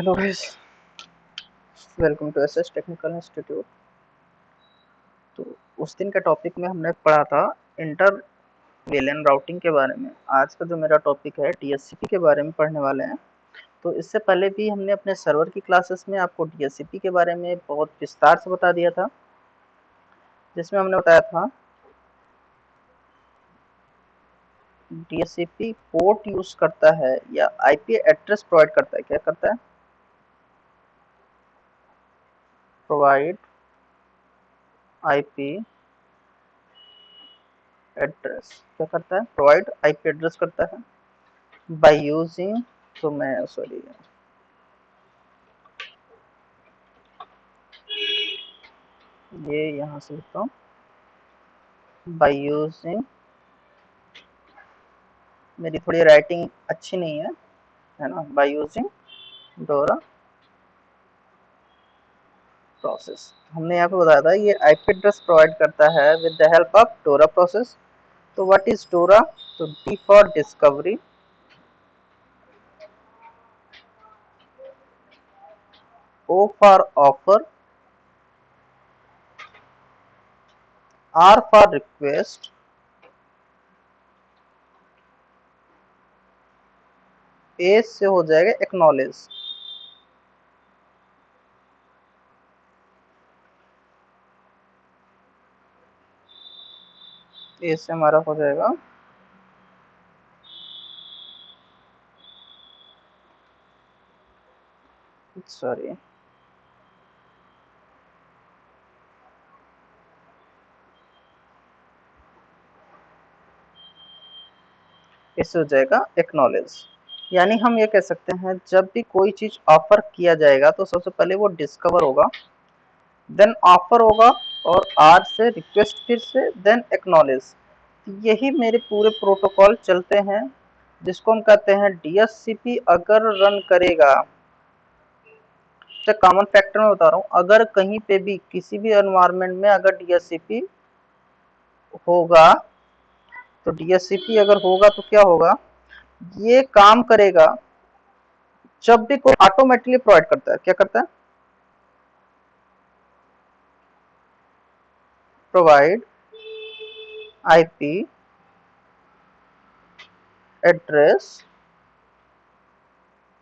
Hello guys, welcome to SS technical institute. तो उस दिन के टॉपिक में हमने पढ़ा था इंटर वेलन राउटिंग के बारे में। आज का जो मेरा टॉपिक है डीएचसीपी के बारे में पढ़ने वाले हैं। तो इससे पहले भी हमने अपने सर्वर की क्लासेस में आपको डीएचसीपी के बारे में बहुत विस्तार से बता दिया था, जिसमें हमने बताया था डीएचसीपी पोर्ट यूज करता है या आईपी एड्रेस प्रोवाइड करता है। क्या करता है? Provide IP address. क्या करता है? प्रोवाइड आईपी एड्रेस करता है बाय यूजिंग। तो मैं सॉरी, ये यहाँ से लिखता हूँ बाय यूजिंग। मेरी थोड़ी राइटिंग अच्छी नहीं है ना। बाय यूजिंग डोरा प्रोसेस। हमने यहाँ पे बताया था ये आईपी एड्रेस प्रोवाइड करता है with the help of DORA process. तो व्हाट इज डोरा? तो D for discovery, O for offer, R for request, A से हो जाएगा एक्नॉलेज। ए से हमारा हो जाएगा सॉरी इससे हो जाएगा एक्नॉलेज। यानी हम ये कह सकते हैं जब भी कोई चीज ऑफर किया जाएगा तो सबसे पहले वो डिस्कवर होगा, देन ऑफर होगा, और आर से रिक्वेस्ट, फिर से देन एक्नॉलेज। यही मेरे पूरे प्रोटोकॉल चलते हैं, जिसको हम कहते हैं डीएचसीपी अगर रन करेगा। कॉमन फैक्टर में बता रहा हूँ, अगर कहीं पे भी किसी भी एनवायरनमेंट में अगर डीएचसीपी होगा, तो डीएचसीपी अगर होगा तो क्या होगा, ये काम करेगा जब भी कोई ऑटोमेटिकली प्रोवाइड करता है। क्या करता है? प्रोवाइड आईपी एड्रेस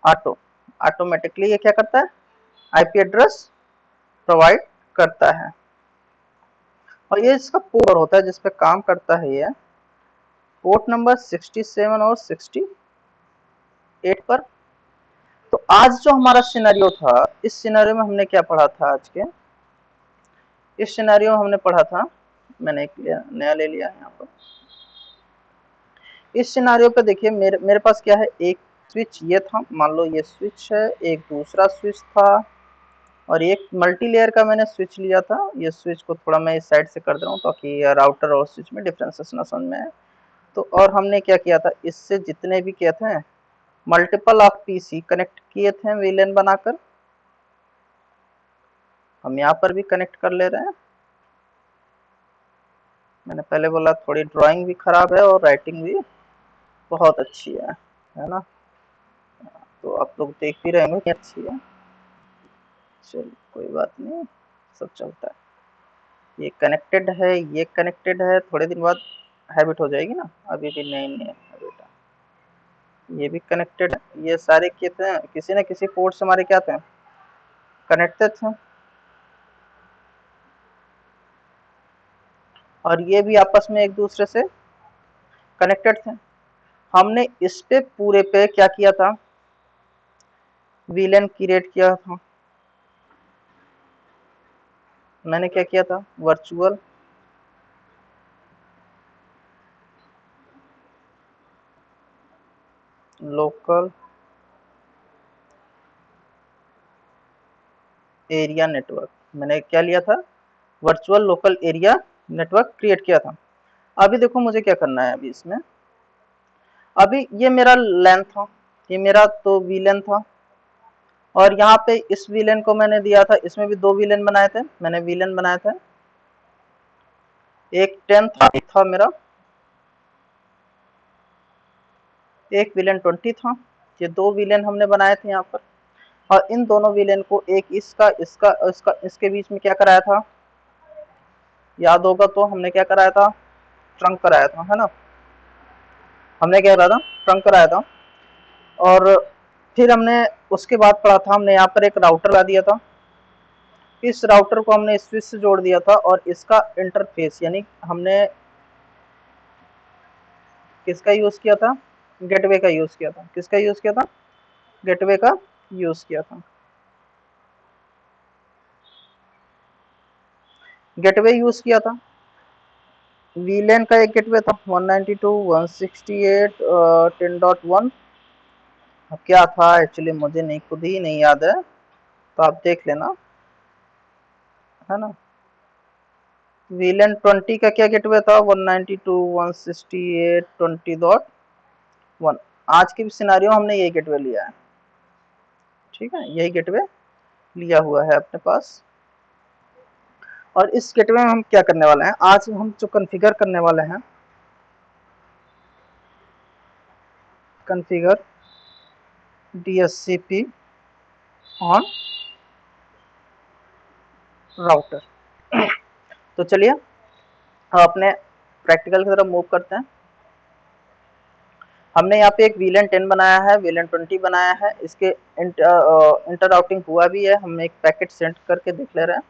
ऑटोमेटिकली ये क्या करता है? आईपी एड्रेस प्रोवाइड करता है। और ये इसका पोर्ट होता है जिस पे काम करता है, ये पोर्ट नंबर 67 और 68 पर। तो आज जो हमारा सिनेरियो था, इस सिनेरियो में हमने क्या पढ़ा था? आज के इस सिनेरियो में हमने पढ़ा था, मैंने एक नया ले लिया है यहाँ पर। इस सिनेरियो पे देखिए, मेरे पास क्या है, एक स्विच ये था, मान लो ये स्विच है, एक दूसरा स्विच था, और एक मल्टी लेयर का मैंने स्विच लिया था। ये स्विच को थोड़ा मैं इस साइड से कर दे रहा हूँ ताकि राउटर और स्विच में डिफरेंसेस ना समझ में आए। तो और हमने क्या किया था, इससे जितने भी किए थे मल्टीपल ऑफ पीसी कनेक्ट किए थे वीलन बनाकर। हम यहाँ पर भी कनेक्ट कर ले रहे हैं। मैंने पहले बोला थोड़ी ड्राइंग भी खराब है और राइटिंग भी बहुत अच्छी है ना। तो आप लोग देख भी रहे होंगे कि अच्छी है। चलिए कोई बात नहीं, सब चलता है। ये कनेक्टेड है, ये कनेक्टेड है, थोड़े दिन बाद हैबिट हो जाएगी ना, अभी भी नई नई हैबिट है। ये भी कनेक्टेड है, ये सारे क्या थे, किसी न किसी पोर्ट से हमारे क्या थे, कनेक्टेड थे। और ये भी आपस में एक दूसरे से कनेक्टेड थे। हमने इस पे पूरे पे क्या किया था, वीलन क्रिएट किया था। मैंने क्या किया था, वर्चुअल लोकल एरिया नेटवर्क। मैंने क्या लिया था, virtual local area network create किया था। अभी देखो मुझे क्या करना है, अभी इसमें, अभी ये मेरा लैन था, ये मेरा तो वीलन था, और यहाँ पे इस वीलन को मैंने दिया था, इसमें भी दो वीलन बनाए थे, मैंने वीलन बनाए थे, एक 10 था मेरा, एक विलन 20 था। ये दो विलन हमने बनाए थे यहाँ पर। और इन दोनों विलेन को एक इसका इसका इसका इसके बीच में क्या कराया था, याद होगा तो हमने क्या कराया था, ट्रंक कराया था, है ना। हमने क्या कराया था, ट्रंक कराया था। और फिर हमने उसके बाद पढ़ा था, हमने यहाँ पर एक राउटर ला दिया था। इस राउटर को हमने स्विच से जोड़ दिया था और इसका इंटरफेस यानी हमने किसका यूज किया था, गेटवे का यूज किया था। किसका यूज किया था, गेटवे का यूज किया था। गेटवे यूज किया था। वीलैन का एक गेटवे था 192.168.10.1। अब क्या था एक्चुअली मुझे नहीं, खुद ही नहीं याद है, तो आप देख लेना, है ना। वीलैन 20 का क्या गेटवे था, 192.168.20.1। आज के सिनारियो हमने यही गेटवे लिया है, ठीक है, यही गेटवे लिया हुआ है अपने पास। और इस गेटवे में हम क्या करने वाले हैं, आज हम जो कॉन्फ़िगर करने वाले हैं, कॉन्फ़िगर DHCP ऑन राउटर। तो चलिए हम अपने प्रैक्टिकल की तरफ मूव करते हैं। हमने यहाँ पे एक वीलैन 10 बनाया है, वीलैन 20 बनाया है, इसके इंटर राउटिंग हुआ भी है। हम एक पैकेट सेंड करके देख ले रहे हैं,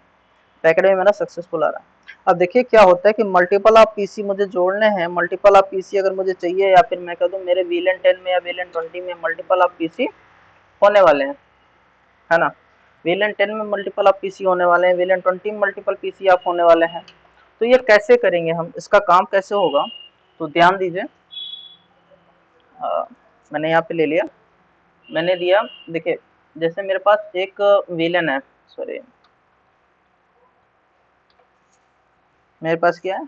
पैकेट में मेरा सक्सेसफुल आ रहा है। अब देखिए क्या होता है कि मल्टीपल ऑफ पीसी मुझे जोड़ने हैं, मल्टीपल ऑफ पीसी अगर मुझे चाहिए, या फिर मैं कह दूं मेरे वीलैन 10 में या वीलैन 20 में मल्टीपल ऑफ पीसी होने वाले हैं, है ना। वीलैन 10 में मल्टीपल ऑफ पीसी होने वाले हैं, वीलैन 20 में मल्टीपल पीसी ऑफ होने वाले हैं। तो ये कैसे करेंगे हम, इसका काम कैसे होगा, तो ध्यान दीजिए। मैंने यहाँ पे ले लिया, मैंने दिया, देखिए जैसे मेरे पास एक विलन है, सॉरी मेरे पास क्या है,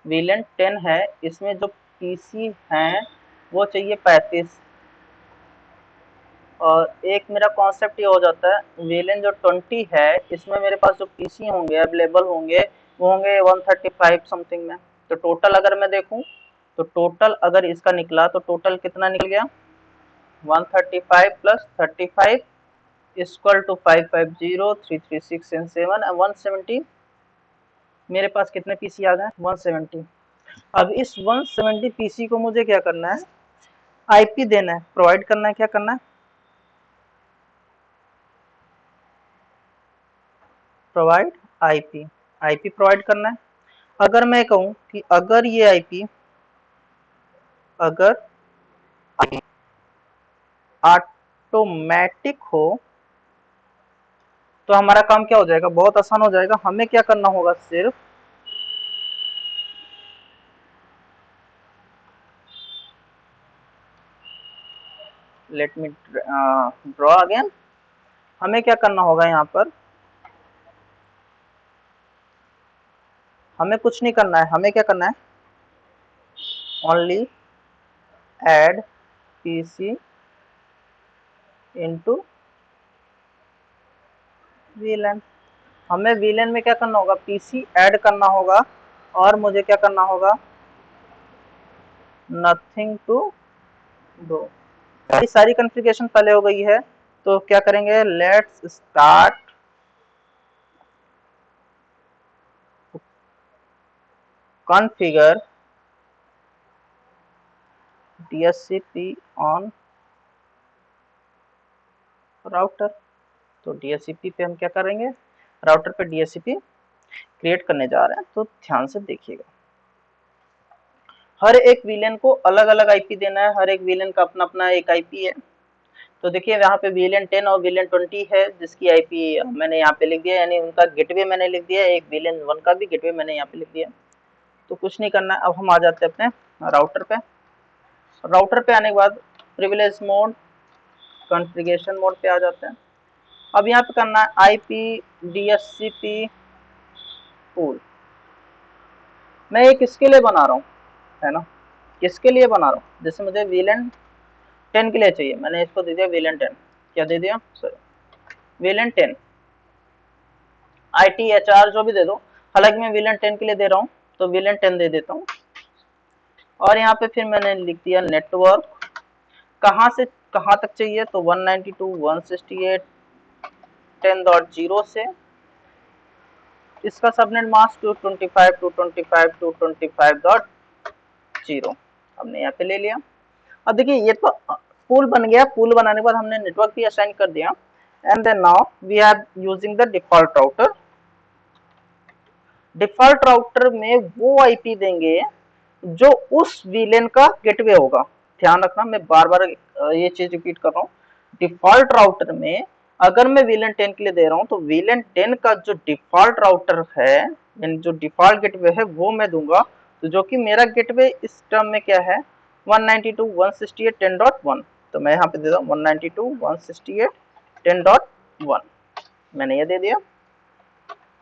विलन 10 है, इसमें जो पीसी हैं वो चाहिए 35। और एक मेरा कॉन्सेप्ट ये हो जाता है, विलन जो 20 है इसमें मेरे पास जो पीसी होंगे अवेलेबल होंगे वो होंगे 135 समथिंग में। तो टोटल अगर मैं देखूं तो टोटल अगर इसका निकला तो टोटल कितना निकल गया, 135 प्लस 35 इक्वल टू 550 336 एंड 7 170। मेरे पास कितने पीसी आ गए, 170। अब इस 170 पीसी को मुझे क्या करना है, आईपी देना है, प्रोवाइड करना है, क्या करना है, प्रोवाइड आईपी, आईपी प्रोवाइड करना है। अगर मैं कहूं कि अगर ये आईपी अगर ऑटोमेटिक हो तो हमारा काम क्या हो जाएगा, बहुत आसान हो जाएगा। हमें क्या करना होगा, सिर्फ लेट मी ड्रॉ अगेन। हमें क्या करना होगा यहाँ पर, हमें कुछ नहीं करना है, हमें क्या करना है, ओनली ऐड पीसी इनटू वीलैन। हमें वीलैन में क्या करना होगा, पीसी ऐड करना होगा, और मुझे क्या करना होगा, नथिंग टू डू। ये सारी कॉन्फ़िगरेशन पहले हो गई है, तो क्या करेंगे, let's start configure DHCP on router. तो DHCP पे हम क्या करेंगे, राउटर पे DHCP क्रिएट करने जा रहे हैं। तो ध्यान से देखिएगा, हर एक विलेन को अलग अलग आईपी देना है, हर एक विलेन का अपना अपना एक आईपी है। तो देखिए यहाँ पे विलेन 10 और विलेन 20 है जिसकी आईपी मैंने यहाँ पे लिख दिया, यानी उनका गेटवे मैंने लिख दिया, एक विलेन 1 का भी गेटवे मैंने यहाँ पे लिख दिया। तो कुछ नहीं करना है, अब हम आ जाते हैं अपने राउटर पे। राउटर पे आने के बाद प्रिविलेज मोड, कॉन्फ़िगरेशन मोड पे आ जाते हैं। अब यहाँ पे करना है आईपी DHCP पूल। मैं ये किसके लिए बना रहा हूँ, है ना, किसके लिए बना रहा हूँ, जैसे मुझे वीलेन 10 के लिए चाहिए, मैंने इसको दे दिया वीलेन 10, क्या दे दिया, सॉरी वीलेन 10 ITHR जो भी दे दो, हालांकि मैं वीलेन 10 के लिए दे रहा हूँ तो वीलेन 10 दे देता हूँ। और यहाँ पे फिर मैंने लिख दिया नेटवर्क, कहाँ से कहाँ तक चाहिए, तो 192.168.10.0 से इसका सबनेट मास्क 225.225.225.0 हमने यहाँ पे ले लिया। अब देखिए ये तो पूल बन गया, पूल बनाने के बाद हमने नेटवर्क भी असाइन कर दिया। And then now we are using the default router. Default router में वो आईपी देंगे जो उस वीलेन का गेटवे होगा। ध्यान रखना, मैं बार बार ये चीज रिपीट कर रहा हूँ। डिफॉल्ट राउटर में अगर मैं वीलन 10 के लिए दे रहा हूँ तो वीलन 10 का जो डिफॉल्ट राउटर है, यानी जो डिफॉल्ट गेटवे है वो मैं दूंगा। तो जो कि मेरा गेटवे इस टर्म में क्या है, 192.168.10.1, तो मैं यहाँ पे दे रहा हूँ 192.168.10.1, मैंने ये दे दिया।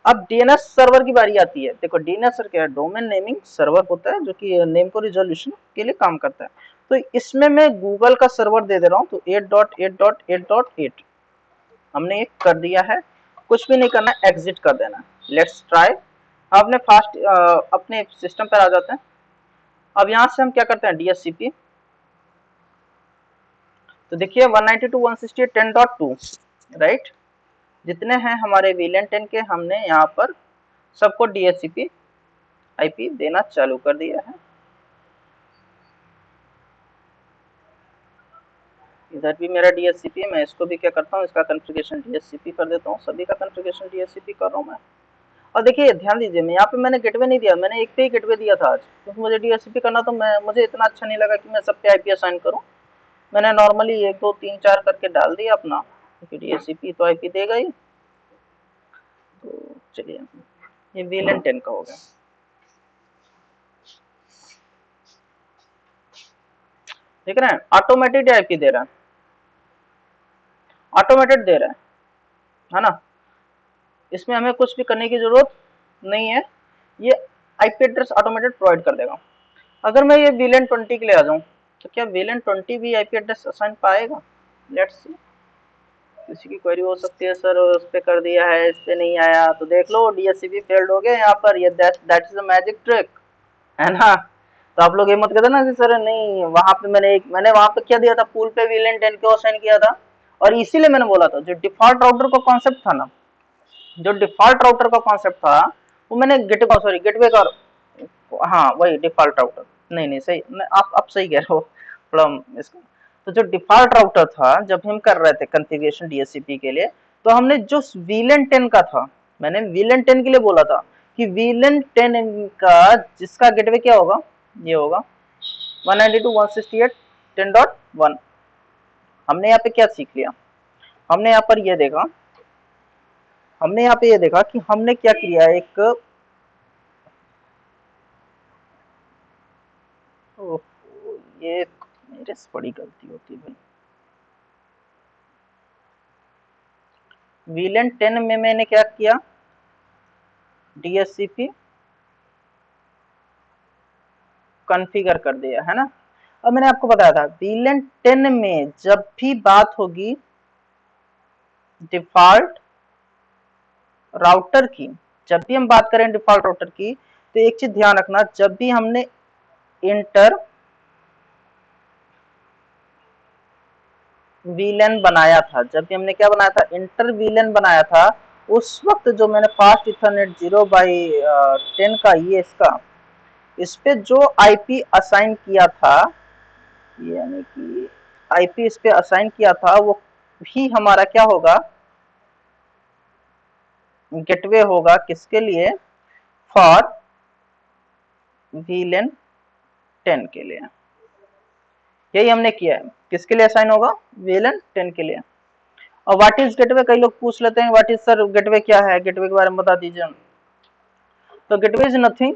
अब डीएनएस सर्वर की बारी आती है। देखो डीएनएस क्या है, डोमेन नेमिंग सर्वर होता है जो कि नेम को रिजोल्यूशन के लिए काम करता है। तो इसमें मैं गूगल का सर्वर दे रहा हूँ, तो 8.8.8.8 हमने ये कर दिया है। कुछ भी नहीं करना, एग्जिट कर देना। Let's try. आपने फास्ट अपने सिस्टम पर आ जाते हैं। अब यहाँ से हम क्या करते हैं, डीएचसीपी, तो देखिए 192.168.10.2 राइट, जितने हैं हमारे वीलन 10 के हमने यहाँ पर सबको डीएचसीपी आईपी देना चालू कर दिया है। इधर भी मेरा डीएचसीपी है, मैं इसको भी क्या करता हूँ, इसका कॉन्फ़िगरेशन डीएचसीपी कर देता हूँ। सभी का कॉन्फ़िगरेशन डीएचसीपी कर रहा हूँ मैं। और देखिए ध्यान दीजिए, मैं यहाँ पे मैंने गेटवे नहीं दिया, मैंने एक पे ही गेटवे दिया था आज, क्योंकि मुझे डीएचसीपी करना, तो मुझे इतना अच्छा नहीं लगा कि मैं सब पे आईपी असाइन करूँ। मैंने नॉर्मली 1 2 3 4 करके डाल दिया अपना, क्योंकि डीएचसीपी तो आईपी देगा ही। तो चलिए ये वीलन 10 का हो गया। देख रहे हैं, ऑटोमेटेड आईपी दे रहा है, ऑटोमेटेड दे रहा है ना। इसमें हमें कुछ भी करने की जरूरत नहीं है, ये आईपी एड्रेस ऑटोमेटेड प्रोवाइड कर देगा। अगर मैं ये वीलन 20 के लिए आ जाऊं, तो क्या वीलन 20 भी आईपी एड्रेस असाइन पाएगा? Let's see. किसी की क्वेरी हो सकती है, सर उस पे कर दिया है, इस पे नहीं आया, तो देख लो डीएचसीपी फेल्ड हो गया यहाँ पर। ये that is a magic trick, है ना। तो आप लोग ये मत कहते ना कि सर नहीं, वहां पे मैंने वहां पे क्या दिया था, पूल पे वीलन 10 को असाइन किया था। और इसीलिए मैंने बोला था, जो डिफॉल्ट राउटर का कॉन्सेप्ट था ना, जो डिफॉल्ट राउटर का कॉन्सेप्ट था वो मैंने गेटवे का, हाँ वही डिफॉल्ट राउटर, नहीं नहीं सही, आप सही कह रहे हो थोड़ा इसका। तो जो डिफॉल्ट राउटर था, जब हम कर रहे थे कॉन्फ़िगरेशन डीएचसीपी के लिए, तो हमने जो वीलन 10 का था, मैंने वीलन 10 के लिए बोला था कि वीलन 10 का जिसका गेटवे क्या होगा, ये होगा 192.168.10.1। हमने यहाँ पे क्या सीख लिया, हमने यहाँ पर ये देखा, हमने यहाँ पे ये देखा कि हमने क्या किया, एक ये मेरे से बड़ी गलती होती है भाई। वीलन 10 में मैंने क्या किया, डीएचसीपी कॉन्फ़िगर कर दिया, है ना। अब मैंने आपको बताया था वीलन 10 में जब भी बात होगी डिफॉल्ट राउटर की, जब भी हम बात करें डिफॉल्ट राउटर की, तो एक चीज ध्यान रखना, जब भी हमने इंटर वीलन बनाया था, जब भी हमने क्या बनाया था, इंटर वीलन बनाया था, उस वक्त जो मैंने फास्ट इथरनेट 0/10 का ये इसका, इस पे जो आईपी असाइन किया था, यानी कि आईपी इस पे असाइन किया था, वो भी हमारा क्या होगा, गेटवे होगा किसके लिए, फॉर वीलन 10 के लिए। यही हमने किया है, किसके लिए असाइन होगा, वीलन 10 के लिए। और व्हाट इज गेटवे, कई लोग पूछ लेते हैं व्हाट इज सर गेटवे क्या है, गेटवे के बारे में बता दीजिए। तो गेटवे इज नथिंग,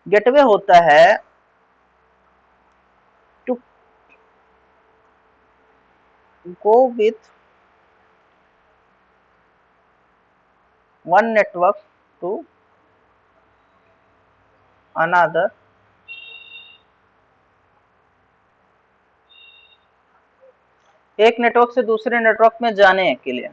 गेटवे होता है to go with one network to another एक नेटवर्क से दूसरे नेटवर्क में जाने के लिए।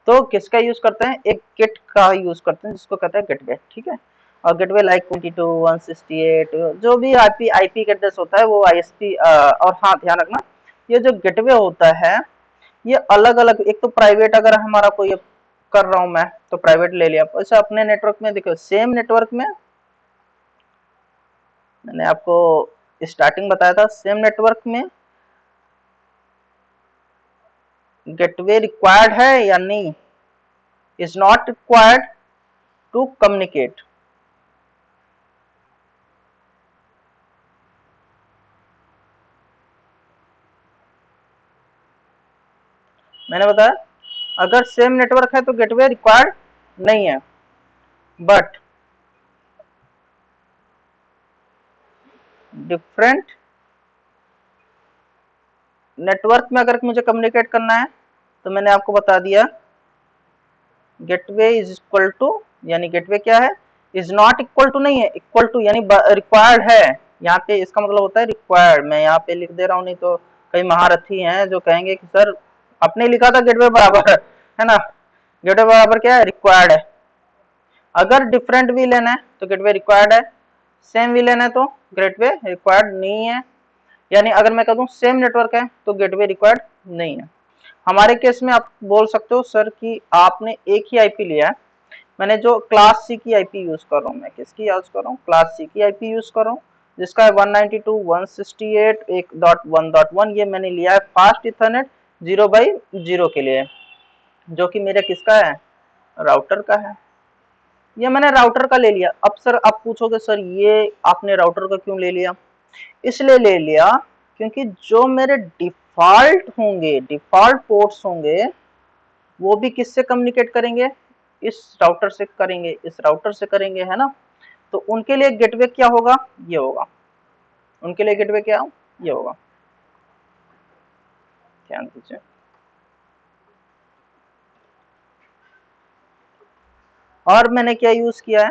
तो किसका यूज करते हैं, एक गेट का यूज करते हैं जिसको कहते हैं गेटवे, ठीक है। और गेटवे लाइक 22 168 जो भी आईपी का एड्रेस होता है वो आईएसपी। और हाँ ध्यान रखना, ये जो गेटवे होता है ये अलग अलग, एक तो प्राइवेट, अगर हमारा कोई कर रहा हूं मैं तो प्राइवेट ले लिया। वैसे अपने नेटवर्क में देखो, सेम नेटवर्क में मैंने आपको स्टार्टिंग बताया था, सेम नेटवर्क में गेटवे रिक्वायर्ड है या नहीं, is not required to communicate. मैंने बताया अगर सेम नेटवर्क है तो गेटवे रिक्वायर्ड नहीं है, बट डिफरेंट नेटवर्क में अगर मुझे कम्युनिकेट करना है तो मैंने आपको बता दिया गेटवे इज इक्वल टू, यानी गेटवे क्या है, इज नॉट इक्वल टू नहीं है, इक्वल टू यानी रिक्वायर्ड है। यहाँ पे इसका मतलब होता है रिक्वायर्ड। मैं यहाँ पे लिख दे रहा हूँ, नहीं तो कई महारथी हैं जो कहेंगे कि सर आपने लिखा था गेटवे बराबर है ना, गेटवे बराबर क्या है, रिक्वायर्ड है। अगर डिफरेंट भी लेना है तो गेटवे रिक्वायर्ड है, सेम भी लेना है तो गेटवे रिक्वायर्ड नहीं है। यानी अगर मैं कह दूं सेम नेटवर्क है तो गेटवे रिक्वायर्ड नहीं है। हमारे केस में आप बोल सकते हो सर कि आपने एक ही आईपी लिया है, मैंने जो क्लास सी की आईपी यूज कर रहा हूँ, मैं किसकी यूज कर रहा हूँ, क्लास सी की आईपी यूज कर रहा हूँ, जिसका है 192.168.1.1। ये मैंने लिया है फास्ट इथरनेट 0x0 के लिए, जो कि मेरा किसका है, राउटर का है। ये मैंने राउटर का ले लिया। अब सर आप पूछोगे सर ये आपने राउटर का क्यों ले लिया, इसलिए ले लिया क्योंकि जो मेरे डिफॉल्ट होंगे, डिफॉल्ट पोर्ट्स होंगे, वो भी किससे कम्युनिकेट करेंगे, इस राउटर से करेंगे, इस राउटर से करेंगे, है ना। तो उनके लिए गेटवे क्या होगा, ये होगा, उनके लिए गेटवे क्या, ये होगा, ध्यान दीजिए। और मैंने क्या यूज किया है,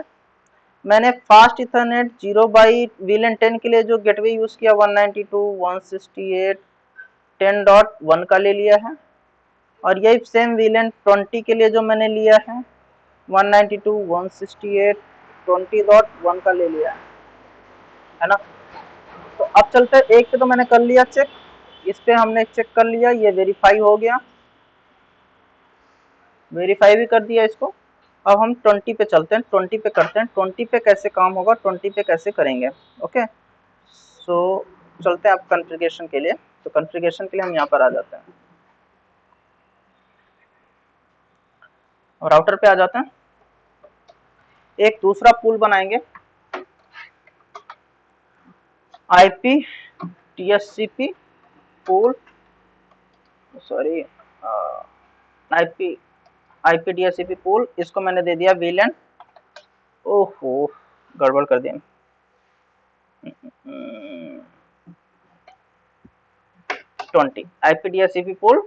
मैंने फास्ट इथरनेट 0x VLAN 10 के लिए जो गेटवे यूज किया 192.168.10.1 का ले लिया है। और यही सेम VLAN 20 के लिए जो मैंने लिया है 192.168.20.1 का ले लिया है ना। तो अब चलते हैं, एक पे तो मैंने कर लिया चेक, इस पे हमने चेक कर लिया, ये वेरीफाई हो गया, वेरीफाई भी कर दिया इसको। अब हम 20 पे चलते हैं, 20 पे करते हैं, 20 पे कैसे काम होगा, 20 पे कैसे करेंगे। ओके, सो चलते हैं आप कॉन्फ़िगरेशन के लिए। तो कॉन्फ़िगरेशन के लिए हम यहाँ पर आ जाते हैं और राउटर पे आ जाते हैं। एक दूसरा पूल बनाएंगे, IP TSCP pool, sorry IP IP TSCP pool, इसको मैंने दे दिया VLAN, ओहो गड़बड़ कर दिया, 20 आईपी टीएससीपी पूल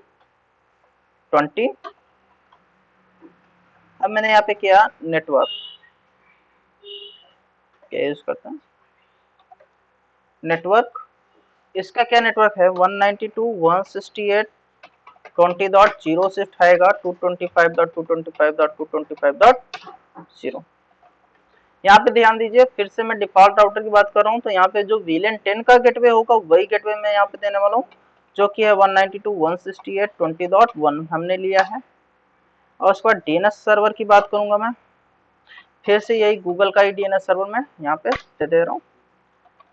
20। अब मैंने यहाँ पे किया नेटवर्क, क्या यूज करते हैं नेटवर्क, इसका क्या नेटवर्क है 192.168.20.0 से उठाएगा 225.225.225.0। यहाँ पे ध्यान दीजिए, फिर से मैं डिफॉल्ट राउटर की बात कर रहा हूँ, तो यहाँ पे जो VLAN 10 का गेटवे होगा वही गेटवे मैं यहाँ पे देने वाला हूँ, जो कि है 192.168.20.1 हमने लिया है। और उसके बाद DNS सर्वर की बात करूंगा मैं, फिर से यही गूगल का ही DNS सर्वर मैं यहाँ पे दे रहा हूँ,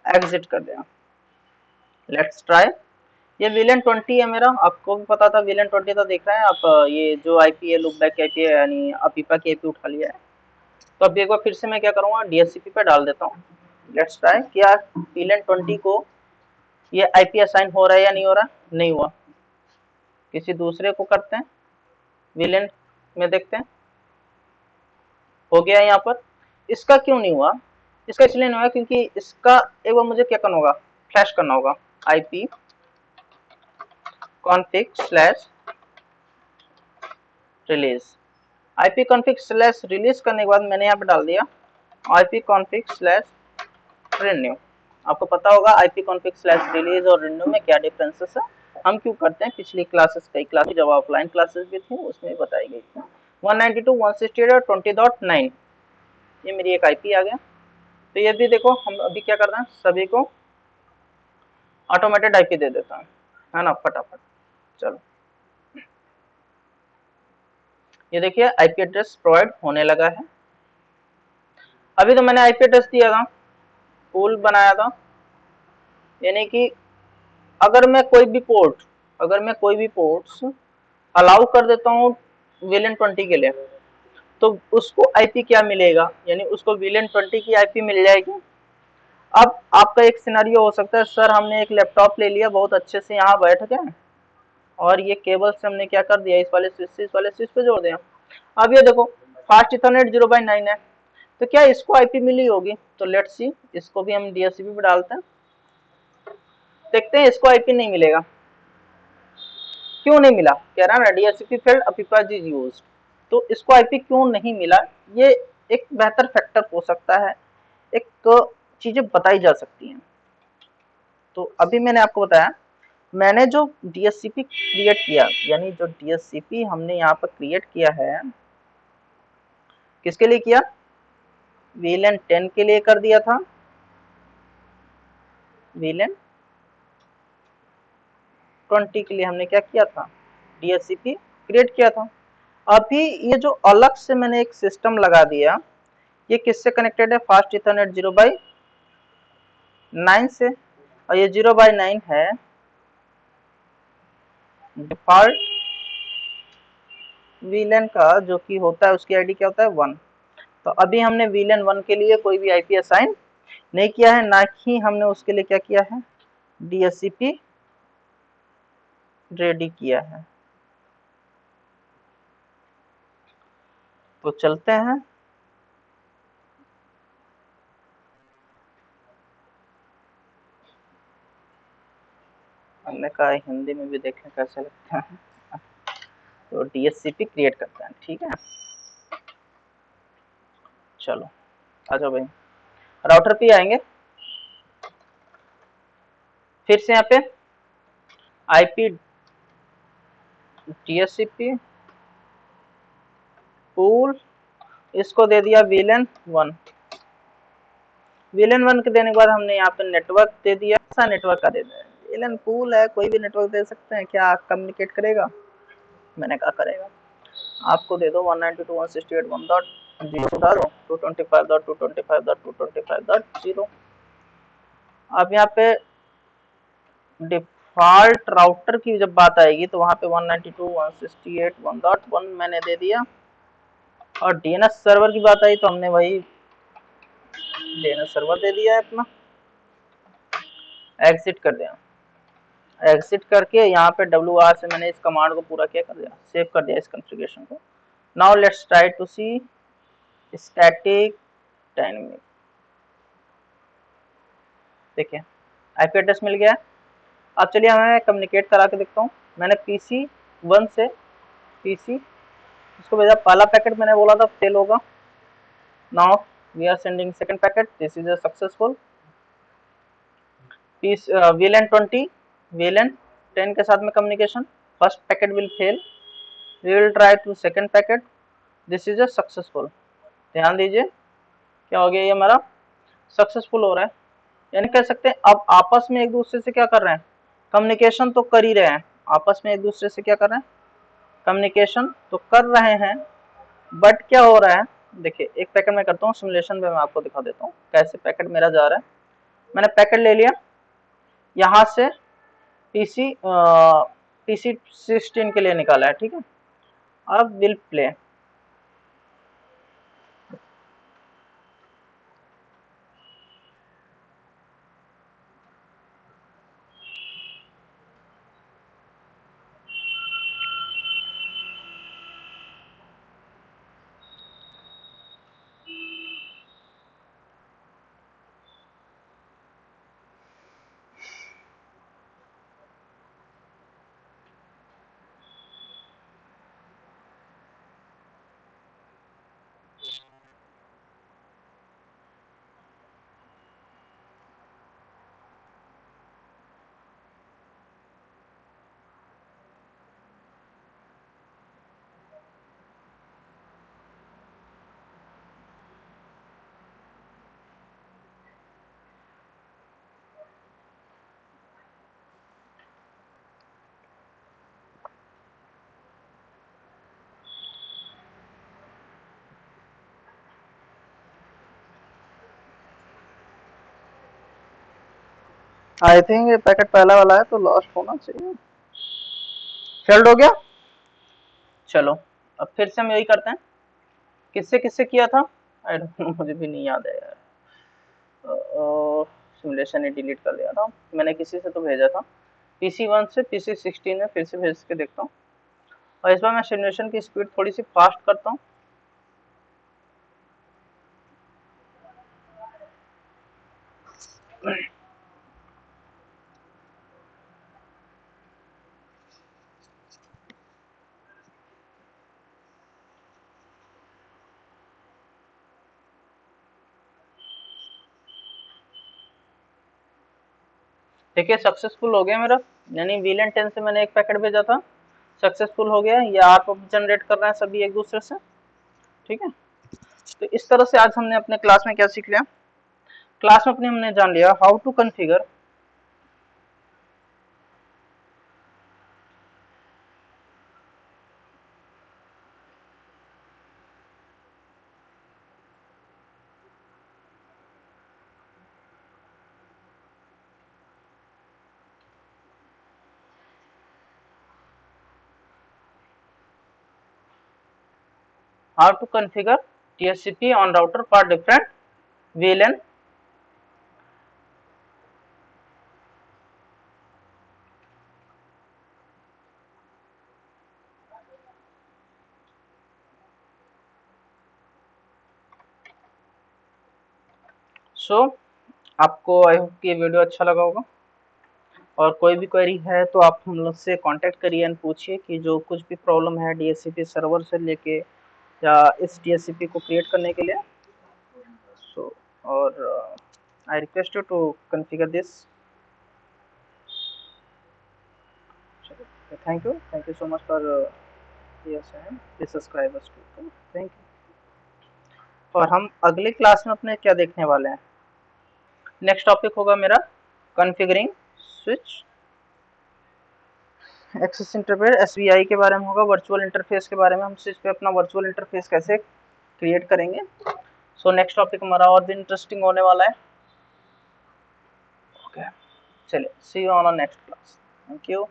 एग्जिट कर देना, लेट्स ट्राई। ये VLAN 20 है मेरा, आपको भी पता था VLAN 20 तो देख रहे हैं आप, ये जो आईपी है लूपबैक आईपी है, यानी अपीपा की आईपी उठा लिया है। तो अब एक बार फिर से मैं क्या करूँगा, DHCP पे डाल देता हूँ, लेट्स ट्राई क्या VLAN 20 को ये आईपी असाइन हो रहा है या नहीं हो रहा, नहीं हुआ, किसी दूसरे को करते हैं, VLAN में देखते हैं, हो गया यहाँ पर। इसका क्यों नहीं हुआ, इसका इसलिए नहीं हुआ क्योंकि इसका एक बार मुझे क्या करना होगा, फ्लैश करना होगा, IP config/release, IP config/release करने के बाद मैंने यहाँ पे डाल दिया IP config/renew। आपको पता होगा IP config/release और renew में क्या डिफरेंसेस है, हम क्यों करते हैं, पिछली क्लासेस कई क्लासेस जब ऑफलाइन क्लासेस भी थी उसमें बताई गई थी। 192.168.20.9 ये मेरी एक आईपी आ गया। तो ये भी देखो, हम अभी क्या कर रहे हैं, सभी को ऑटोमेटेड आईपी दे देता हूँ, है ना, फटाफट। चलो ये देखिए आईपी एड्रेस प्रोवाइड होने लगा है। अभी तो मैंने आईपी एड्रेस दिया था, पूल बनाया था, यानी कि अगर मैं कोई भी पोर्ट, अगर मैं कोई भी पोर्ट्स अलाउ कर देता हूँ VLAN 20 के लिए, तो उसको आईपी क्या मिलेगा, यानी उसको VLAN 20 की आईपी मिल जाएगी। अब आपका एक सिनेरियो हो सकता है, सर हमने एक लैपटॉप ले लिया, बहुत अच्छे से यहाँ बैठ गए और ये केबल से हमने क्या कर दिया, इस वाले स्विच से इस वाले स्विच पे जोड़ दिया। अब ये देखो फास्ट इथरनेट 0/9 है, तो क्या इसको आईपी मिली होगी, तो लेट्स सी, इसको भी हम DHCP पे डालते हैं, देखते हैं इसको आईपी नहीं मिलेगा। क्यों नहीं मिला, कह रहा है ना DHCP फेल्ड अपिपा इज यूज्ड, तो इसको आईपी क्यों नहीं मिला, ये एक बेहतर फैक्टर हो सकता है, एक चीजें बताई जा सकती हैं। तो अभी मैंने आपको बताया, मैंने जो DHCP क्रिएट किया, यानी जो DHCP हमने यहाँ पर क्रिएट किया है, किसके लिए किया, VLAN 10 के लिए कर दिया था, VLAN 20 के लिए हमने क्या किया था, DHCP क्रिएट किया था। अभी ये जो अलग से मैंने एक सिस्टम लगा दिया, ये किससे कनेक्टेड है, फास्ट इथरनेट 0/9 से, और ये 0/9 है डिफॉल्ट VLAN का, जो कि होता है उसकी आईडी क्या होता है 1। तो अभी हमने VLAN 1 के लिए कोई भी आईपी असाइन नहीं किया है, ना ही हमने उसके लिए क्या किया है, DHCP रेडी किया है। तो चलते हैं, हमने कहा हिंदी में भी देखें कैसे लगता है, तो DHCP क्रिएट करते हैं, ठीक है। चलो आ जाओ भाई, राउटर पे आएंगे, फिर से यहाँ पे आईपी DHCP पूल, इसको दे दिया VLAN 1। VLAN 1 के देने के बाद हमने यहाँ पे नेटवर्क दे दिया, सा नेटवर्क का दे दिया, VLAN पूल है, कोई भी नेटवर्क दे सकते हैं, क्या कम्युनिकेट करेगा, मैंने कहा करेगा, आपको दे दो 192.168.1.0 डालो 225.225.225.0। अब यहाँ पे डिफॉल्ट राउटर की जब बात आएगी तो वहां पे 192.168.1.1 मैंने दे दिया, और DNS सर्वर की बात आई तो हमने वही DNS सर्वर दे दिया है अपना। एग्जिट कर दिया, एग्जिट करके यहाँ पे WR से मैंने इस कमांड को पूरा क्या कर दिया, सेव कर दिया इस कॉन्फ़िगरेशन को। Now let's try to see static dynamic, देखिए आईपी एड्रेस मिल गया। अब चलिए मैं कम्युनिकेट करा के देखता हूँ। मैंने PC 1 से PC इसको भेजा, पहला पैकेट मैंने बोला था फेल होगा, now we are sending second packet, this is a successful. VLAN 20 VLAN 10 के साथ में communication, first packet will fail, we will try to second packet, this is a successful. ध्यान दीजिए क्या हो गया, ये हमारा सक्सेसफुल हो रहा है, यानी कह सकते हैं अब आपस में एक दूसरे से क्या कर रहे हैं, कम्युनिकेशन तो कर ही रहे हैं, आपस में एक दूसरे से क्या कर रहे हैं, कम्युनिकेशन तो कर रहे हैं, बट क्या हो रहा है, देखिए एक पैकेट मैं करता हूँ सिमुलेशन में, मैं आपको दिखा देता हूँ कैसे पैकेट मेरा जा रहा है। मैंने पैकेट ले लिया यहाँ से PC 16 के लिए निकाला है, ठीक है। अब विल प्ले, आई थिंक ये पैकेट पहला वाला है तो लॉस्ट होना चाहिए। फेल्ड हो गया। चलो अब फिर से हम यही करते हैं। किससे किससे किया था आई डोंट नो, मुझे भी नहीं याद है यार। सिमुलेशन ही डिलीट कर दिया था मैंने, किसी से तो भेजा था। PC1 से PC16 में फिर से भेज के देखता हूँ। और इस बार मैं सिमुलेशन की स्पीड थोड़ी सी फास्ट करता हूँ। देखिए सक्सेसफुल हो गया मेरा, यानी VLAN 10 से मैंने एक पैकेट भेजा था, सक्सेसफुल हो गया। ये आप जनरेट कर रहे हैं सभी एक दूसरे से, ठीक है। तो इस तरह से आज हमने अपने क्लास में क्या सीख लिया, क्लास में अपने हमने जान लिया how to configure how to configure DHCP on router for different VLAN so आपको आई होप कि ये वीडियो अच्छा लगा होगा। और कोई भी क्वेरी है तो आप हम लोग से कांटेक्ट करिए एंड पूछिए कि जो कुछ भी प्रॉब्लम है DHCP सर्वर से लेके या इस DHCP को क्रिएट करने के लिए। सो और I request you to configure this. Thank you so much for yes and please subscribe us to, thank you. और हम अगले क्लास में अपने क्या देखने वाले हैं, नेक्स्ट टॉपिक होगा मेरा configuring switch access interface SVI के बारे में होगा, वर्चुअल इंटरफेस के बारे में, हम स्विच पे अपना वर्चुअल इंटरफेस कैसे क्रिएट करेंगे। सो नेक्स्ट टॉपिक हमारा और भी इंटरेस्टिंग होने वाला है। ओके चलिए, see you on next class, thank you.